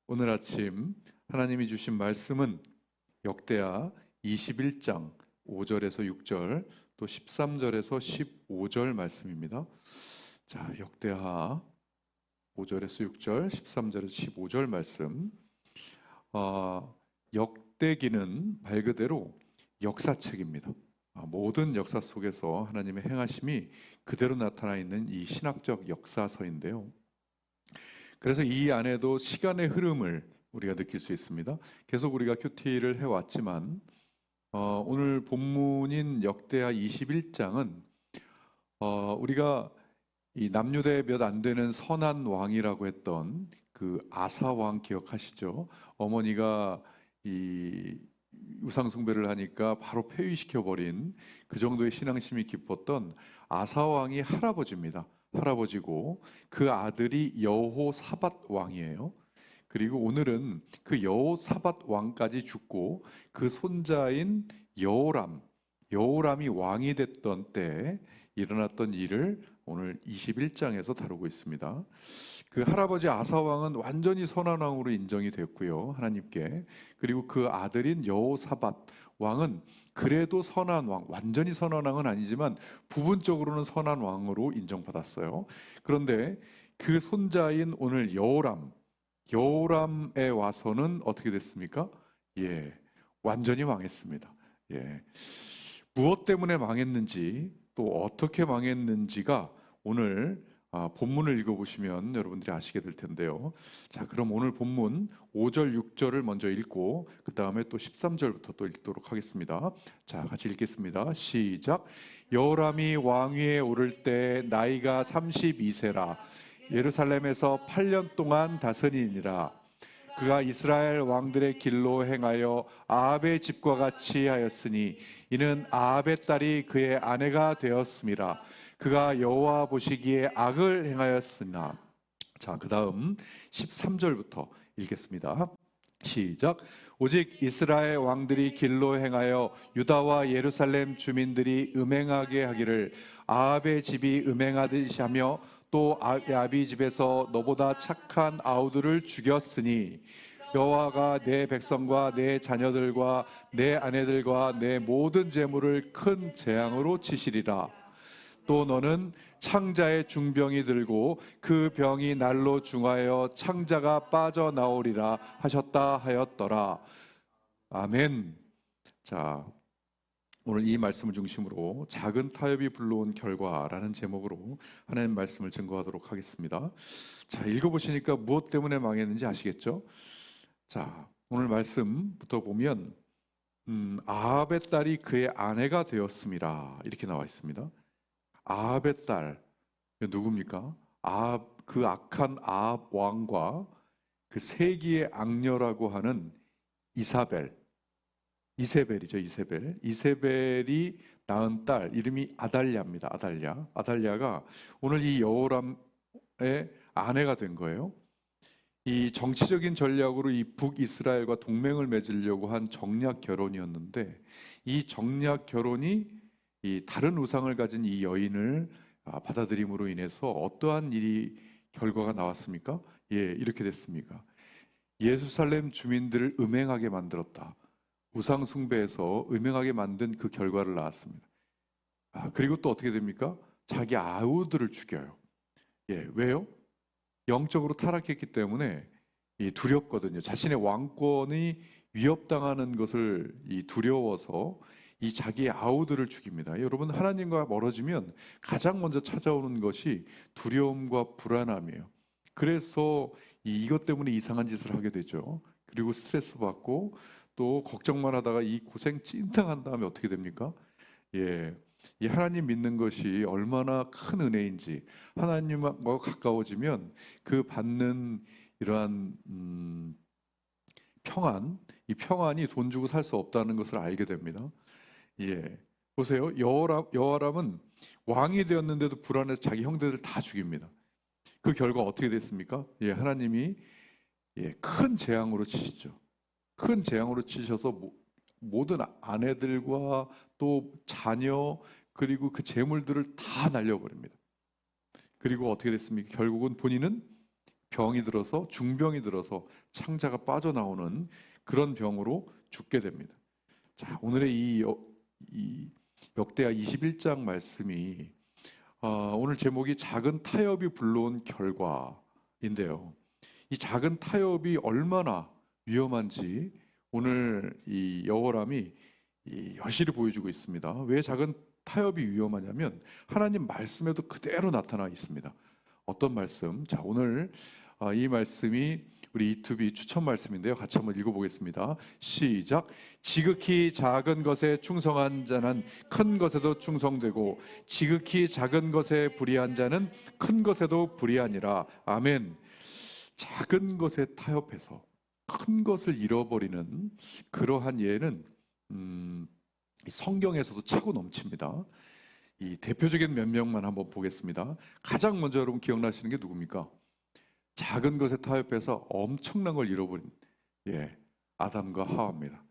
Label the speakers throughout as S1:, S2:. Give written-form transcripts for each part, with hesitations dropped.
S1: 오늘 아침 하나님이 주신 말씀은 역대하 21장 5절에서 6절 또 13절에서 15절 말씀입니다. 자, 역대하 5절에서 6절, 13절에서 15절 말씀. 역대기는 말 그대로 역사책입니다. 모든 역사 속에서 하나님의 행하심이 그대로 나타나 있는 이 신학적 역사서인데요. 그래서 이 안에도 시간의 흐름을 우리가 느낄 수 있습니다. 계속 우리가 큐티를 해왔지만 오늘 본문인 역대하 21장은 우리가 이 남유대 몇 안 되는 선한 왕이라고 했던 그 아사 왕 기억하시죠? 어머니가 이 우상 숭배를 하니까 바로 폐위시켜 버린 그 정도의 신앙심이 깊었던 아사 왕이 할아버지입니다. 할아버지고 그 아들이 여호사밧 왕이에요. 그리고 오늘은 그 여호사밧 왕까지 죽고 그 손자인 여호람이 왕이 됐던 때에 일어났던 일을 오늘 21장에서 다루고 있습니다. 그 할아버지 아사 왕은 완전히 선한 왕으로 인정이 됐고요, 하나님께. 그리고 그 아들인 여호사밧 왕은 그래도 선한 왕, 완전히 선한 왕은 아니지만 부분적으로는 선한 왕으로 인정받았어요. 그런데 그 손자인 오늘 여호람에 와서는 어떻게 됐습니까? 완전히 망했습니다. 무엇 때문에 망했는지 또 어떻게 망했는지가 오늘 본문을 읽어보시면 여러분들이 아시게 될 텐데요. 자, 그럼 오늘 본문 5절, 6절을 먼저 읽고 그 다음에 또 13절부터 또 읽도록 하겠습니다. 자, 같이 읽겠습니다. 시작. 여호람이 왕위에 오를 때 나이가 32세라 예루살렘에서 8년 동안 다스리니라. 그가 이스라엘 왕들의 길로 행하여 아합의 집과 같이 하였으니 이는 아합의 딸이 그의 아내가 되었음이라. 그가 여호와 보시기에 악을 행하였으나. 자, 그 다음 13절부터 읽겠습니다. 시작. 오직 이스라엘 왕들이 길로 행하여 유다와 예루살렘 주민들이 음행하게 하기를 아합의 집이 음행하듯이 하며 또 아합의 집에서 너보다 착한 아우들을 죽였으니 여호와가 내 백성과 내 자녀들과 내 아내들과 내 모든 재물을 큰 재앙으로 치시리라. 또 너는 창자의 중병이 들고 그 병이 날로 중하여 창자가 빠져나오리라 하셨다 하였더라. 아멘. 자, 오늘 이 말씀을 중심으로 작은 타협이 불러온 결과라는 제목으로 하나님 말씀을 증거하도록 하겠습니다. 자, 읽어보시니까 무엇 때문에 망했는지 아시겠죠? 자, 오늘 말씀부터 보면 아합의 딸이 그의 아내가 되었음이라 이렇게 나와 있습니다. 아합의 딸, 누굽니까? 그 악한 아합 왕과 그 세기의 악녀라고 하는 이세벨이죠. 이세벨이 낳은 딸 이름이 아달랴입니다. 아달랴가 오늘 이 여호람의 아내가 된 거예요. 이 정치적인 전략으로 이 북이스라엘과 동맹을 맺으려고 한 정략 결혼이었는데 이 정략 결혼이 이 다른 우상을 가진 이 여인을 받아들임으로 인해서 어떠한 결과가 나왔습니까? 이렇게 됐습니까? 예루살렘 주민들을 음행하게 만들었다. 우상 숭배에서 음행하게 만든 그 결과를 낳았습니다. 그리고 또 어떻게 됩니까? 자기 아우들을 죽여요. 왜요? 영적으로 타락했기 때문에 두렵거든요. 자신의 왕권이 위협당하는 것을 두려워서 이 자기의 아우들을 죽입니다. 여러분, 하나님과 멀어지면 가장 먼저 찾아오는 것이 두려움과 불안함이에요. 그래서 이것 때문에 이상한 짓을 하게 되죠. 그리고 스트레스 받고 또 걱정만 하다가 이 고생 찐탕 한 다음에 어떻게 됩니까? 이 하나님 믿는 것이 얼마나 큰 은혜인지, 하나님과 가까워지면 그 받는 이러한 평안, 이 평안이 돈 주고 살 수 없다는 것을 알게 됩니다. 보세요. 여호람은 왕이 되었는데도 불안해서 자기 형제들 다 죽입니다. 그 결과 어떻게 됐습니까? 하나님이 큰 재앙으로 치시죠. 큰 재앙으로 치셔서 모든 아내들과 또 자녀 그리고 그 재물들을 다 날려버립니다. 그리고 어떻게 됐습니까? 결국은 본인은 병이 들어서 중병이 들어서 창자가 빠져나오는 그런 병으로 죽게 됩니다. 자, 오늘의 이 역대하 21장 말씀이 오늘 제목이 작은 타협이 불러온 결과인데요. 이 작은 타협이 얼마나 위험한지 오늘 이 여호람이 여실히 보여주고 있습니다. 왜 작은 타협이 위험하냐면 하나님 말씀에도 그대로 나타나 있습니다. 어떤 말씀? 자, 오늘 이 말씀이 우리 이투비 추천 말씀인데요. 같이 한번 읽어보겠습니다. 시작. 지극히 작은 것에 충성한 자는 큰 것에도 충성되고 지극히 작은 것에 불의한 자는 큰 것에도 불의하니라. 아멘. 작은 것에 타협해서 큰 것을 잃어버리는 그러한 예는 성경에서도 차고 넘칩니다. 이 대표적인 몇 명만 한번 보겠습니다. 가장 먼저 여러분 기억나시는 게 누굽니까? 작은 것에 타협해서 엄청난 걸 잃어버린 아담과 하와입니다.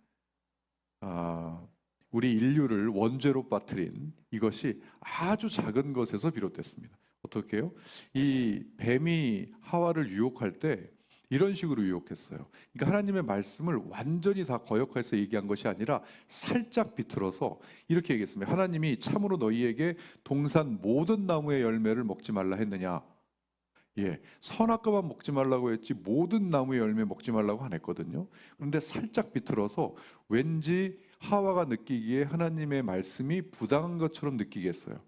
S1: 우리 인류를 원죄로 빠뜨린 이것이 아주 작은 것에서 비롯됐습니다. 어떻게 해요? 이 뱀이 하와를 유혹할 때 이런 식으로 유혹했어요. 그러니까 하나님의 말씀을 완전히 다 거역해서 얘기한 것이 아니라 살짝 비틀어서 이렇게 얘기했습니다. 하나님이 참으로 너희에게 동산 모든 나무의 열매를 먹지 말라 했느냐? 선악과만 먹지 말라고 했지 모든 나무의 열매 먹지 말라고 안 했거든요. 그런데 살짝 비틀어서 왠지 하와가 느끼기에 하나님의 말씀이 부당한 것처럼 느끼게 했어요.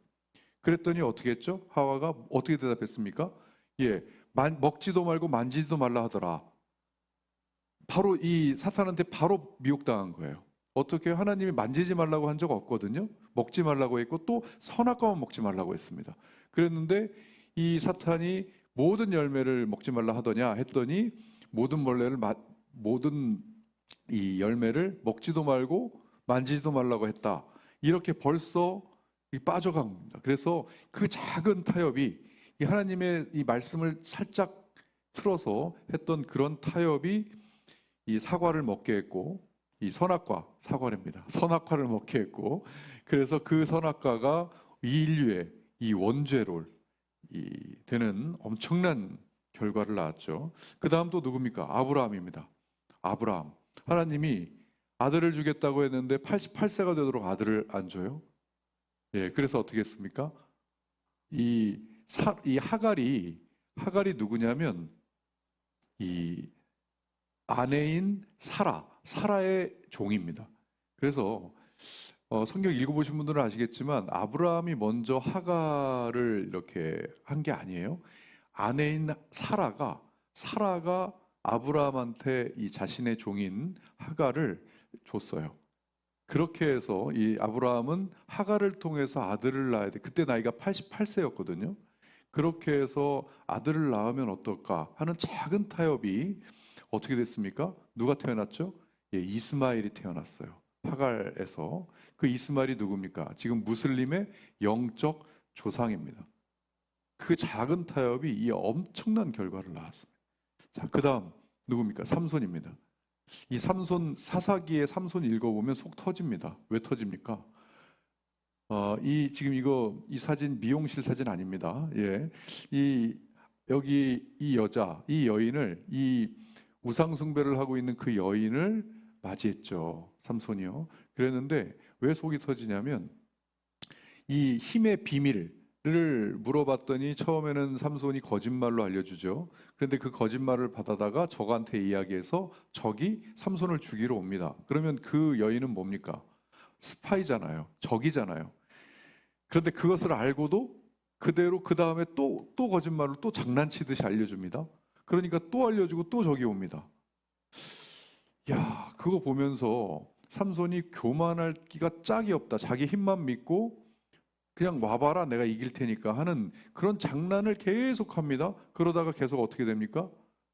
S1: 그랬더니 어떻게 했죠? 하와가 어떻게 대답했습니까? 먹지도 말고 만지지도 말라 하더라. 바로 이 사탄한테 바로 미혹당한 거예요. 어떻게 하나님이 만지지 말라고 한 적 없거든요. 먹지 말라고 했고 또 선악과만 먹지 말라고 했습니다. 그랬는데 이 사탄이 모든 열매를 먹지 말라 하더냐 했더니 모든 이 열매를 먹지도 말고 만지지도 말라고 했다. 이렇게 벌써 빠져간 겁니다. 그래서 그 작은 타협이 이 하나님의 이 말씀을 살짝 틀어서 했던 그런 타협이 이 사과를 먹게 했고 이 사과랍니다. 선악과를 먹게 했고 그래서 그 선악과가 이 인류의 이 원죄로 되는 엄청난 결과를 낳았죠. 그 다음 또 누굽니까? 아브라함입니다. 아브라함. 하나님이 아들을 주겠다고 했는데 88세가 되도록 아들을 안 줘요. 그래서 어떻게 했습니까? 이 하갈이 누구냐면 이 아내인 사라의 종입니다. 그래서 성경 읽어보신 분들은 아시겠지만 아브라함이 먼저 하갈을 이렇게 한 게 아니에요. 아내인 사라가 아브라함한테 이 자신의 종인 하갈을 줬어요. 그렇게 해서 이 아브라함은 하갈을 통해서 아들을 낳아야 돼. 그때 나이가 88세였거든요. 그렇게 해서 아들을 낳으면 어떨까 하는 작은 타협이 어떻게 됐습니까? 누가 태어났죠? 이스마엘이 태어났어요. 하갈에서. 그 이스마엘이 누굽니까? 지금 무슬림의 영적 조상입니다. 그 작은 타협이 이 엄청난 결과를 낳았습니다. 자, 그 다음 누굽니까? 삼손입니다. 이 삼손, 사사기의 삼손 읽어보면 속 터집니다. 왜 터집니까? 지금 이 사진 미용실 사진 아닙니다. 여기 이 여인을 이 우상숭배를 하고 있는 그 여인을 맞이했죠. 삼손이요. 그랬는데 왜 속이 터지냐면 이 힘의 비밀을 물어봤더니 처음에는 삼손이 거짓말로 알려주죠. 그런데 그 거짓말을 받아다가 적한테 이야기해서 적이 삼손을 죽이러 옵니다. 그러면 그 여인은 뭡니까? 스파이잖아요. 적이잖아요. 그런데 그것을 알고도 그대로 그 다음에 또 거짓말을 또 장난치듯이 알려줍니다. 그러니까 또 알려주고 또 적이 옵니다. 그거 보면서 삼손이 교만할 기가 짝이 없다. 자기 힘만 믿고 그냥 와봐라 내가 이길 테니까 하는 그런 장난을 계속합니다. 그러다가 계속 어떻게 됩니까?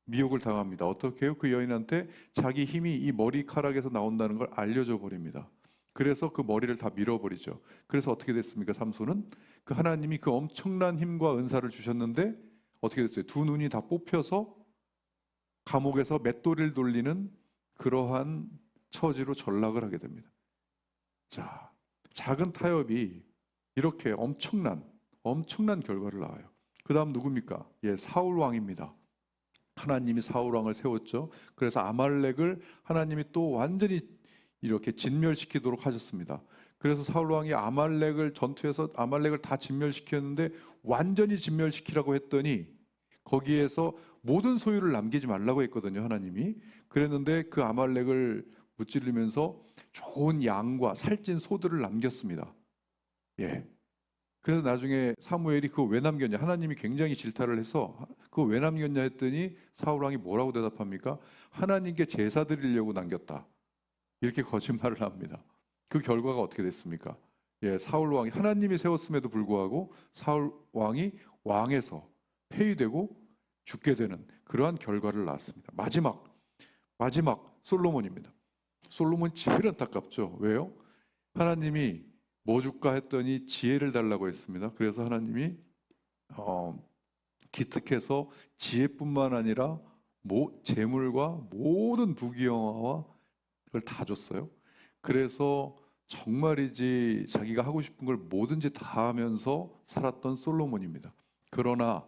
S1: 미혹을 당합니다. 어떻게 해요? 그 여인한테 자기 힘이 이 머리카락에서 나온다는 걸 알려줘 버립니다. 그래서 그 머리를 다 밀어버리죠. 그래서 어떻게 됐습니까? 삼손은 그 하나님이 그 엄청난 힘과 은사를 주셨는데 어떻게 됐어요? 두 눈이 다 뽑혀서 감옥에서 맷돌을 돌리는 그러한 처지로 전락을 하게 됩니다. 자, 작은 타협이 이렇게 엄청난 결과를 낳아요. 그 다음 누굽니까? 사울 왕입니다. 하나님이 사울 왕을 세웠죠. 그래서 아말렉을 하나님이 또 완전히 이렇게 진멸시키도록 하셨습니다. 그래서 사울 왕이 아말렉을 전투에서 아말렉을 다 진멸시켰는데 완전히 진멸시키라고 했더니 거기에서 모든 소유를 남기지 말라고 했거든요, 하나님이. 그랬는데 그 아말렉을 무찌르면서 좋은 양과 살찐 소들을 남겼습니다. 예. 그래서 나중에 사무엘이 그거 왜 남겼냐? 하나님이 굉장히 질타를 해서 그거 왜 남겼냐 했더니 사울 왕이 뭐라고 대답합니까? 하나님께 제사 드리려고 남겼다. 이렇게 거짓말을 합니다. 그 결과가 어떻게 됐습니까? 예, 사울 왕이 하나님이 세웠음에도 불구하고 사울 왕이 왕에서 폐위되고 죽게 되는 그러한 결과를 낳았습니다. 마지막 솔로몬입니다. 솔로몬 제일 안타깝죠. 왜요? 하나님이 뭐 줄까 했더니 지혜를 달라고 했습니다. 그래서 하나님이 기특해서 지혜뿐만 아니라 재물과 모든 부귀영화와 그걸 다 줬어요. 그래서 정말이지 자기가 하고 싶은 걸 뭐든지 다 하면서 살았던 솔로몬입니다. 그러나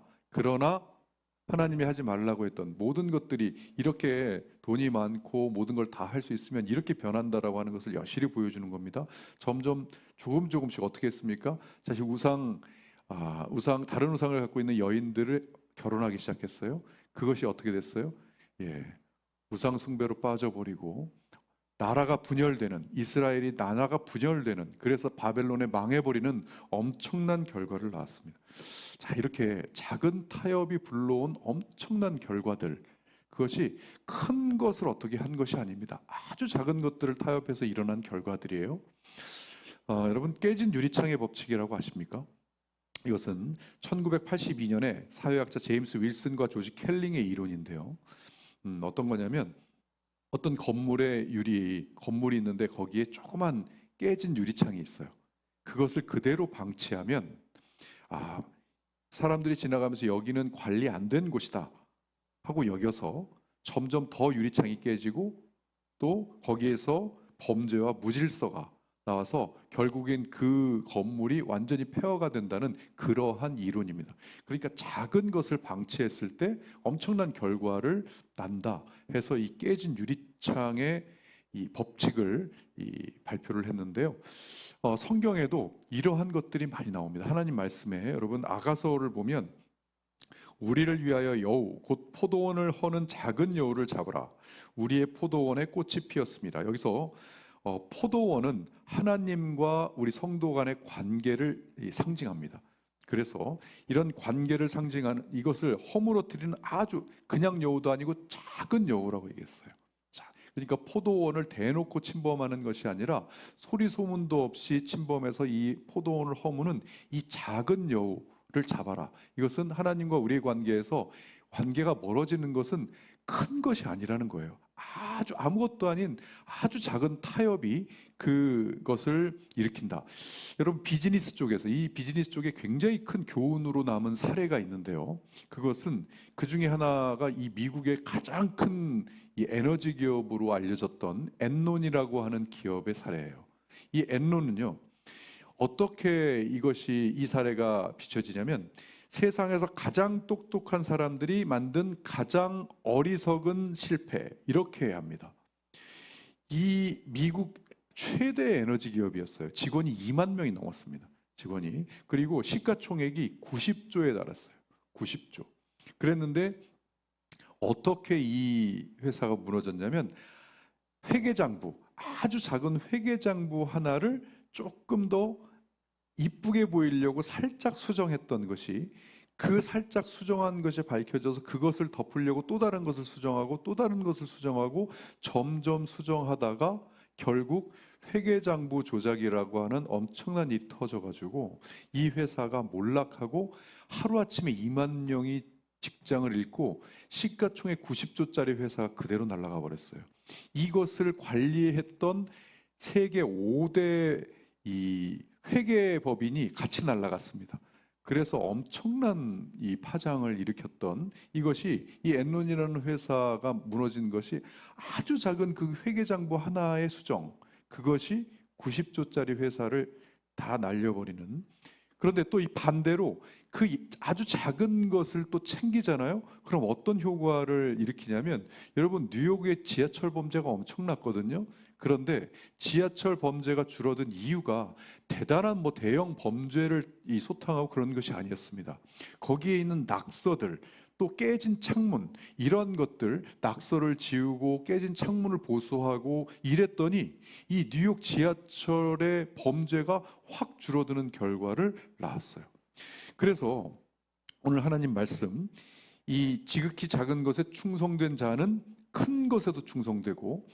S1: 하나님이 하지 말라고 했던 모든 것들이 이렇게 돈이 많고 모든 걸 다 할 수 있으면 이렇게 변한다라고 하는 것을 여실히 보여주는 겁니다. 점점 조금씩 어떻게 했습니까? 사실 다른 우상을 갖고 있는 여인들을 결혼하기 시작했어요. 그것이 어떻게 됐어요? 예, 우상 숭배로 빠져버리고 이스라엘이 나라가 분열되는, 그래서 바벨론에 망해버리는 엄청난 결과를 낳았습니다. 자, 이렇게 작은 타협이 불러온 엄청난 결과들, 그것이 큰 것을 어떻게 한 것이 아닙니다. 아주 작은 것들을 타협해서 일어난 결과들이에요. 여러분, 깨진 유리창의 법칙이라고 아십니까? 이것은 1982년에 사회학자 제임스 윌슨과 조지 켈링의 이론인데요. 어떤 거냐면 어떤 건물이 있는데 거기에 조그만 깨진 유리창이 있어요. 그것을 그대로 방치하면 사람들이 지나가면서 여기는 관리 안 된 곳이다 하고 여겨서 점점 더 유리창이 깨지고 또 거기에서 범죄와 무질서가 나와서 결국엔 그 건물이 완전히 폐허가 된다는 그러한 이론입니다. 그러니까 작은 것을 방치했을 때 엄청난 결과를 난다 해서 이 깨진 유리창의 이 법칙을 발표를 했는데요. 성경에도 이러한 것들이 많이 나옵니다. 하나님 말씀에 여러분 아가서를 보면 우리를 위하여 여우 곧 포도원을 허는 작은 여우를 잡으라. 우리의 포도원에 꽃이 피었습니다. 여기서 포도원은 하나님과 우리 성도 간의 관계를 상징합니다. 그래서 이런 관계를 상징하는 이것을 허물어뜨리는 아주 그냥 여우도 아니고 작은 여우라고 얘기했어요. 자, 그러니까 포도원을 대놓고 침범하는 것이 아니라 소리 소문도 없이 침범해서 이 포도원을 허무는 이 작은 여우를 잡아라. 이것은 하나님과 우리의 관계에서 관계가 멀어지는 것은 큰 것이 아니라는 거예요. 아주 아무것도 아닌 아주 작은 타협이 그것을 일으킨다. 여러분, 비즈니스 쪽에 굉장히 큰 교훈으로 남은 사례가 있는데요. 그것은 그 중에 하나가 이 미국의 가장 큰 이 에너지 기업으로 알려졌던 엔론이라고 하는 기업의 사례예요. 이 엔론은요, 어떻게 이 사례가 비춰지냐면 세상에서 가장 똑똑한 사람들이 만든 가장 어리석은 실패, 이렇게 해야 합니다. 이 미국 최대 에너지 기업이었어요. 직원이 2만 명이 넘었습니다. 그리고 시가총액이 90조에 달했어요. 90조. 그랬는데 어떻게 이 회사가 무너졌냐면 아주 작은 회계장부 하나를 조금 더 이쁘게 보이려고 살짝 수정했던 것이, 그 살짝 수정한 것이 밝혀져서 그것을 덮으려고 또 다른 것을 수정하고 또 다른 것을 수정하고 점점 수정하다가 결국 회계장부 조작이라고 하는 엄청난 일이 터져가지고 이 회사가 몰락하고 하루아침에 2만 명이 직장을 잃고 시가총액 90조짜리 회사가 그대로 날아가 버렸어요. 이것을 관리했던 세계 5대 이 회계법인이 같이 날아갔습니다. 그래서 엄청난 이 파장을 일으켰던 이것이, 이 엔론이라는 회사가 무너진 것이 아주 작은 그 회계장부 하나의 수정, 그것이 90조짜리 회사를 다 날려버리는 그런데 또 이 반대로 그 아주 작은 것을 또 챙기잖아요. 그럼 어떤 효과를 일으키냐면, 여러분 뉴욕의 지하철 범죄가 엄청났거든요. 그런데 지하철 범죄가 줄어든 이유가 대단한 뭐 대형 범죄를 이 소탕하고 그런 것이 아니었습니다. 거기에 있는 낙서들, 또 깨진 창문, 이런 것들, 낙서를 지우고 깨진 창문을 보수하고 이랬더니 이 뉴욕 지하철의 범죄가 확 줄어드는 결과를 낳았어요. 그래서 오늘 하나님 말씀, 이 지극히 작은 것에 충성된 자는 큰 것에도 충성되고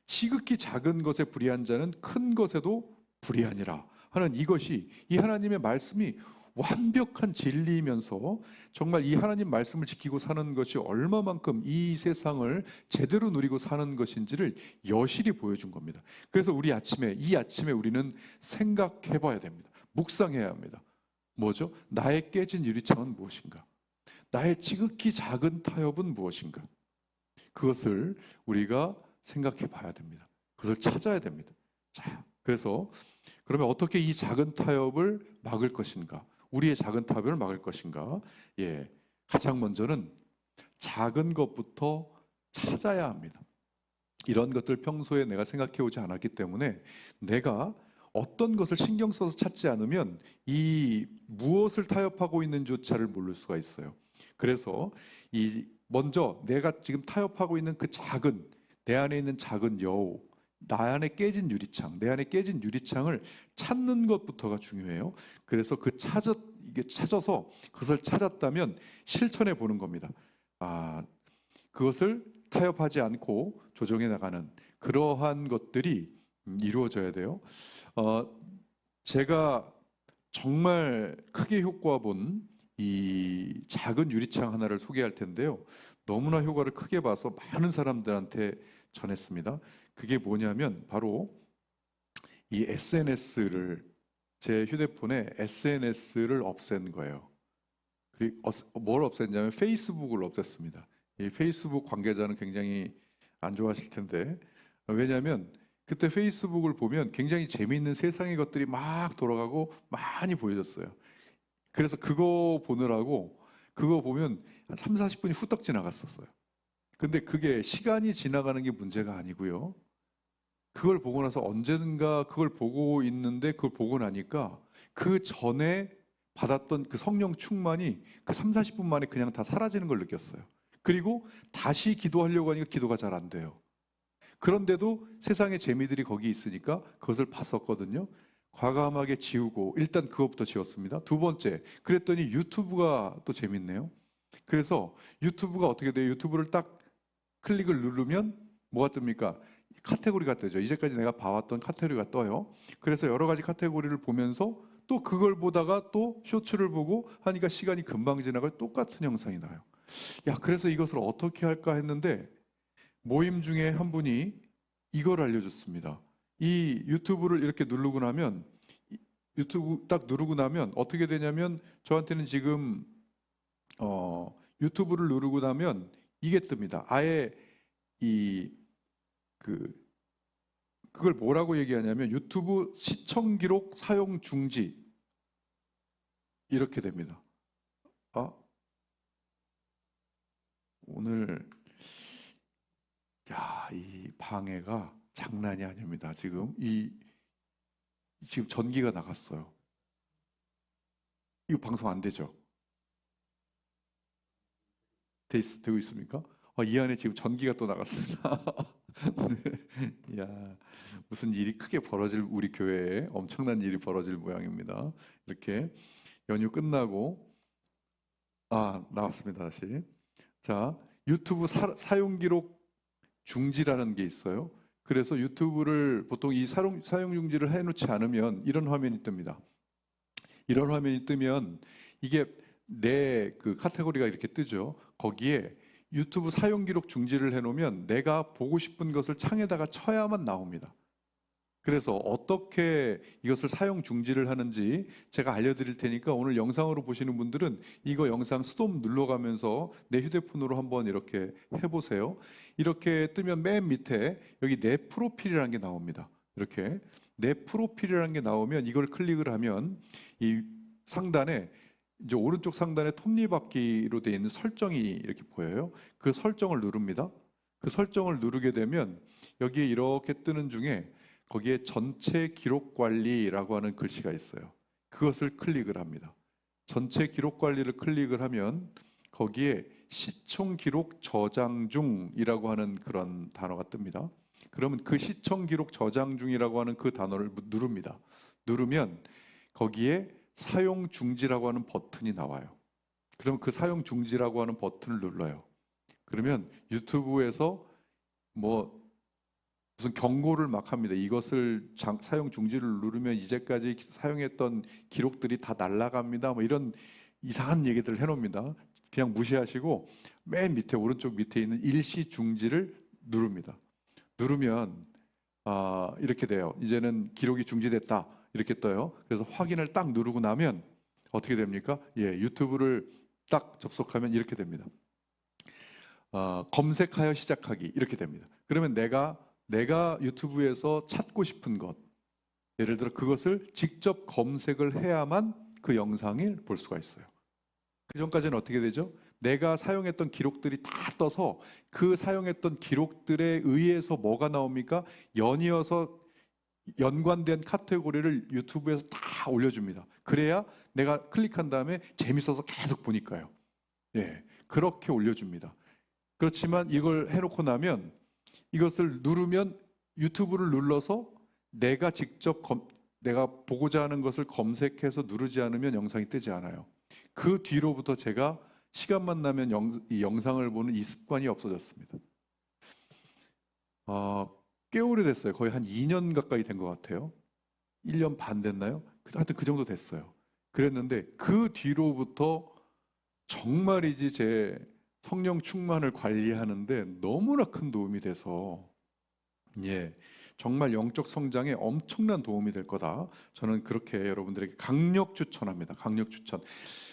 S1: 지극히 작은 것에 불의한 자는 큰 것에도 불의하니라 하는, 이것이 이 하나님의 말씀이 완벽한 진리이면서 정말 이 하나님 말씀을 지키고 사는 것이 얼마만큼 이 세상을 제대로 누리고 사는 것인지를 여실히 보여준 겁니다. 그래서 이 아침에 우리는 생각해 봐야 됩니다. 묵상해야 합니다. 뭐죠? 나의 깨진 유리창은 무엇인가? 나의 지극히 작은 타협은 무엇인가? 그것을 우리가 생각해 봐야 됩니다. 그것을 찾아야 됩니다. 자, 그래서 그러면 어떻게 이 작은 타협을 막을 것인가? 우리의 작은 타협을 막을 것인가? 예, 가장 먼저는 작은 것부터 찾아야 합니다. 이런 것들 평소에 내가 생각해 오지 않았기 때문에 내가 어떤 것을 신경 써서 찾지 않으면 이 무엇을 타협하고 있는지조차를 모를 수가 있어요. 그래서 이 먼저 내가 지금 타협하고 있는 그 작은, 내 안에 있는 작은 여우, 나 안에 깨진 유리창, 내 안에 깨진 유리창을 찾는 것부터가 중요해요. 그래서 이게 찾아서 그것을 찾았다면 실천해 보는 겁니다. 그것을 타협하지 않고 조정해 나가는 그러한 것들이 이루어져야 돼요. 제가 정말 크게 효과 본 이 작은 유리창 하나를 소개할 텐데요. 너무나 효과를 크게 봐서 많은 사람들한테 전했습니다. 그게 뭐냐면 바로 이 제 휴대폰에 SNS를 없앤 거예요. 그리고 뭘 없앴냐면 페이스북을 없앴습니다. 이 페이스북 관계자는 굉장히 안 좋아하실 텐데, 왜냐하면 그때 페이스북을 보면 굉장히 재미있는 세상의 것들이 막 돌아가고 많이 보여졌어요. 그래서 그거 보면 한 3, 40분이 후딱 지나갔었어요. 근데 그게 시간이 지나가는 게 문제가 아니고요. 그걸 보고 나서 언젠가 그걸 보고 있는데, 그걸 보고 나니까 그 전에 받았던 그 성령 충만이 그 3, 40분 만에 그냥 다 사라지는 걸 느꼈어요. 그리고 다시 기도하려고 하니까 기도가 잘 안 돼요. 그런데도 세상의 재미들이 거기 있으니까 그것을 봤었거든요. 과감하게 지우고 일단 그것부터 지웠습니다. 두 번째, 그랬더니 유튜브가 또 재밌네요. 그래서 유튜브가 어떻게 돼요? 유튜브를 딱 클릭을 누르면 뭐가 뜹니까? 카테고리가 뜨죠. 이제까지 내가 봐왔던 카테고리가 떠요. 그래서 여러 가지 카테고리를 보면서 또 그걸 보다가 또 쇼츠를 보고 하니까 시간이 금방 지나가 똑같은 영상이 나요. 그래서 이것을 어떻게 할까 했는데 모임 중에 한 분이 이걸 알려줬습니다. 이 유튜브를 이렇게 누르고 나면, 유튜브 딱 누르고 나면 어떻게 되냐면, 저한테는 지금 유튜브를 누르고 나면 이게 뜹니다. 아예 그걸 뭐라고 얘기하냐면 유튜브 시청 기록 사용 중지 이렇게 됩니다. 오늘 이 방해가 장난이 아닙니다. 지금 전기가 나갔어요. 이거 방송 안 되죠? 되고 있습니까? 이 안에 지금 전기가 또 나갔습니다. 네. 무슨 일이 크게 벌어질, 우리 교회에 엄청난 일이 벌어질 모양입니다. 이렇게 연휴 끝나고 나왔습니다. 다시. 자, 유튜브 사용 기록 중지라는 게 있어요. 그래서 유튜브를 보통 이 사용 중지를 해놓지 않으면 이런 화면이 뜹니다. 이런 화면이 뜨면 이게 내 그 카테고리가 이렇게 뜨죠. 거기에 유튜브 사용 기록 중지를 해놓으면 내가 보고 싶은 것을 창에다가 쳐야만 나옵니다. 그래서 어떻게 이것을 사용 중지를 하는지 제가 알려드릴 테니까 오늘 영상으로 보시는 분들은 이거 영상 스톱 눌러가면서 내 휴대폰으로 한번 이렇게 해보세요. 이렇게 뜨면 맨 밑에 여기 내 프로필이라는 게 나옵니다. 이렇게 내 프로필이라는 게 나오면 이걸 클릭을 하면 이 상단에 이제 오른쪽 상단에 톱니바퀴로 되어 있는 설정이 이렇게 보여요. 그 설정을 누릅니다. 그 설정을 누르게 되면 여기에 이렇게 뜨는 중에 거기에 전체 기록 관리라고 하는 글씨가 있어요. 그것을 클릭을 합니다. 전체 기록 관리를 클릭을 하면 거기에 시청 기록 저장 중이라고 하는 그런 단어가 뜹니다. 그러면 그 시청 기록 저장 중이라고 하는 그 단어를 누릅니다. 누르면 거기에 사용 중지라고 하는 버튼이 나와요. 그럼 그 사용 중지라고 하는 버튼을 눌러요. 그러면 유튜브에서 뭐 무슨 경고를 막 합니다. 이것을 사용 중지를 누르면 이제까지 사용했던 기록들이 다 날아갑니다. 뭐 이런 이상한 얘기들을 해놓습니다. 그냥 무시하시고 맨 밑에 오른쪽 밑에 있는 일시 중지를 누릅니다. 누르면 이렇게 돼요. 이제는 기록이 중지됐다 이렇게 떠요. 그래서 확인을 딱 누르고 나면 어떻게 됩니까? 유튜브를 딱 접속하면 이렇게 됩니다. 검색하여 시작하기 이렇게 됩니다. 그러면 내가 유튜브에서 찾고 싶은 것, 예를 들어 그것을 직접 검색을 해야만 그 영상을 볼 수가 있어요. 그 전까지는 어떻게 되죠? 내가 사용했던 기록들이 다 떠서 그 사용했던 기록들에 의해서 뭐가 나옵니까? 연이어서 연관된 카테고리를 유튜브에서 다 올려줍니다. 그래야 내가 클릭한 다음에 재밌어서 계속 보니까요. 그렇게 올려줍니다. 그렇지만 이걸 해놓고 나면 이것을 누르면 유튜브를 눌러서 내가 직접 내가 보고자 하는 것을 검색해서 누르지 않으면 영상이 뜨지 않아요. 그 뒤로부터 제가 시간만 나면 이 영상을 보는 이 습관이 없어졌습니다. 꽤 오래됐어요. 거의 한 2년 가까이 된 것 같아요. 1년 반 됐나요? 하여튼 그 정도 됐어요. 그랬는데 그 뒤로부터 정말이지 제 성령 충만을 관리하는데 너무나 큰 도움이 돼서 정말 영적 성장에 엄청난 도움이 될 거다. 저는 그렇게 여러분들에게 강력 추천합니다. 강력 추천.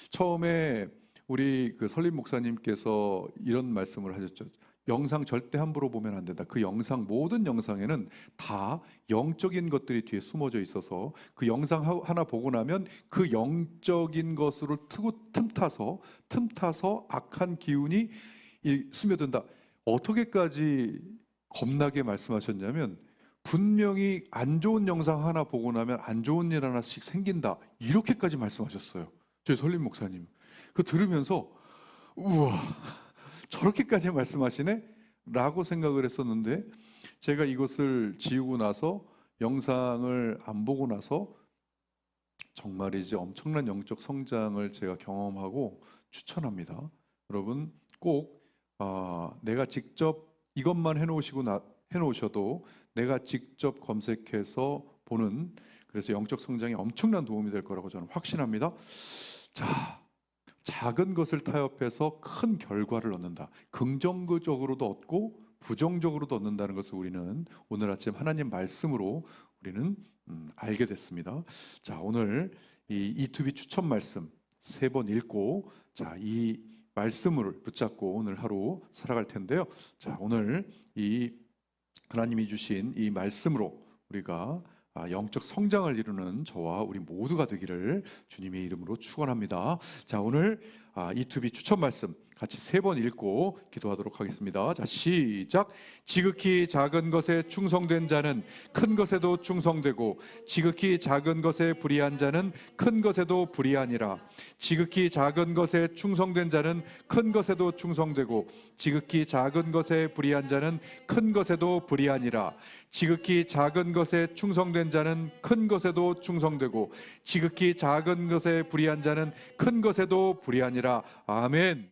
S1: 처음에 우리 그 설립 목사님께서 이런 말씀을 하셨죠. 영상 절대 함부로 보면 안 된다. 그 영상 모든 영상에는 다 영적인 것들이 뒤에 숨어져 있어서 그 영상 하나 보고 나면 그 영적인 것으로 틈타서 악한 기운이 스며든다. 어떻게까지 겁나게 말씀하셨냐면 분명히 안 좋은 영상 하나 보고 나면 안 좋은 일 하나씩 생긴다. 이렇게까지 말씀하셨어요. 저희 설립 목사님. 그 들으면서 우와 저렇게까지 말씀하시네? 라고 생각을 했었는데 제가 이것을 지우고 나서 영상을 안 보고 나서 정말이지 엄청난 영적 성장을 제가 경험하고 추천합니다. 여러분 꼭 내가 직접 이것만 해놓으셔도 내가 직접 검색해서 보는 그래서 영적 성장에 엄청난 도움이 될 거라고 저는 확신합니다. 자, 작은 것을 타협해서 큰 결과를 얻는다. 긍정적으로도 얻고 부정적으로도 얻는다는 것을 우리는 오늘 아침 하나님 말씀으로 우리는 알게 됐습니다. 자, 오늘 이 E2B 추천 말씀 3번 읽고 이 말씀을 붙잡고 오늘 하루 살아갈 텐데요. 자, 오늘 이 하나님이 주신 이 말씀으로 우리가 영적 성장을 이루는 저와 우리 모두가 되기를 주님의 이름으로 축원합니다. 자, 오늘 E2B 추천 말씀 같이 3번 읽고 기도하도록 하겠습니다. 자, 시작. 지극히 작은 것에 충성된 자는 큰 것에도 충성되고 지극히 작은 것에 불의한 자는 큰 것에도 불의하니라. 지극히 작은 것에 충성된 자는 큰 것에도 충성되고 지극히 작은 것에 불의한 자는 큰 것에도 불의하니라. 지극히 작은 것에 충성된 자는 큰 것에도 충성되고 지극히 작은 것에 불의한 자는 큰 것에도 불의하니라. 아멘.